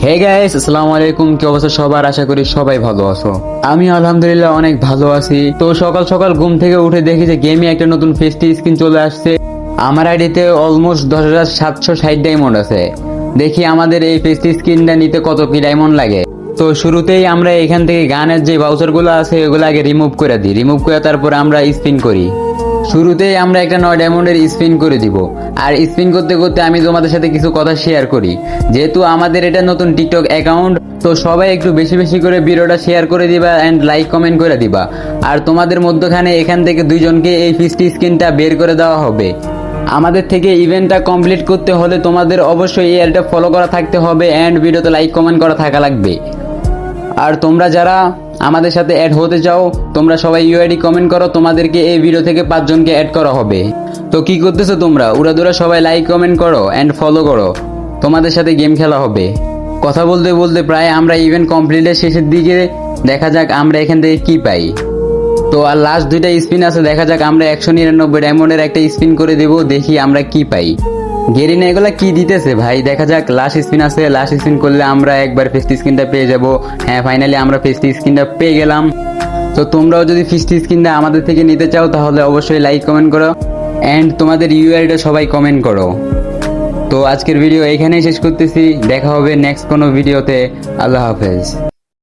Hey guys, আসসালামু আলাইকুম। কি অবস্থা সবার? আশা করি সবাই ভালো আছো। আমি আলহামদুলিল্লাহ অনেক ভালো আছি। তো সকাল সকাল ঘুম থেকে উঠে দেখি যে গেমে একটা নতুন ফেস্টি স্কিন চলে আসছে। আমার আইডিতে অলমোস্ট 10,760 ডায়মন্ড আছে। দেখি আমাদের এই ফেস্টি স্কিনটা নিতে কত কি ডায়মন্ড লাগে। তো শুরুতেই আমরা এখান থেকে গানের যে বাউচার গুলো আছে ওগুলো আগে রিমুভ করে দিই। রিমুভ করে তারপর আমরা স্পিন করি। শুরুতেই আমরা একটা 9 ডায়মন্ডের স্পিন করে দিব। আর স্পিন করতে করতে আমি তোমাদের সাথে কিছু কথা শেয়ার করি। যেহেতু আমাদের এটা নতুন টিকটক অ্যাকাউন্ট, তো সবাই একটু বেশি বেশি করে ভিডিওটা শেয়ার করে দিবা এন্ড লাইক কমেন্ট করে দিবা। আর তোমাদের মধ্যখানে এখান থেকে দুইজনকে এই ফিস্টি স্কিনটা বের করে দেওয়া হবে। আমাদের থেকে ইভেন্টটা কমপ্লিট করতে হলে তোমাদের অবশ্যই এই অ্যাডটা ফলো করা থাকতে হবে এন্ড ভিডিওতে লাইক কমেন্ট করা থাকা লাগবে। আর তোমরা যারা আমাদের সাথে অ্যাড হতে চাও, তোমরা সবাই ইউআইডি কমেন্ট করো, তোমাদেরকে এই ভিডিও থেকে 5 জনকে অ্যাড করা হবে। তো কি করতেছো তোমরা? উড়াদুরা সবাই লাইক কমেন্ট করো এন্ড ফলো করো, তোমাদের সাথে গেম খেলা হবে। কথা বলতে বলতে প্রায় আমরা ইভেন্ট কমপ্লিটের শেষের দিকে। দেখা যাক আমরা এখান থেকে কি পাই। তো আর লাস্ট দুইটা স্পিন আছে, দেখা যাক আমরা 199 ডায়মন্ডের একটা স্পিন করে দেব, দেখি আমরা কি পাই। গেরিনা এগুলা কি দিতেছে ভাই? দেখা যাক। লাস্ট স্পিন আছে, লাস্ট স্পিন করলে আমরা একবার ফেস্টি স্কিনটা পেয়ে যাব। হ্যাঁ, ফাইনালি আমরা ফেস্টি স্কিনটা পেয়ে গেলাম। তো তোমরাও যদি ফেস্টি স্কিনটা আমাদের থেকে নিতে চাও তাহলে অবশ্যই লাইক কমেন্ট করো এন্ড তোমাদের ইউআইডিটা সবাই কমেন্ট করো। তো আজকের ভিডিও এখানেই শেষ করতেছি। দেখা হবে নেক্সট কোনো ভিডিওতে। আল্লাহ হাফেজ।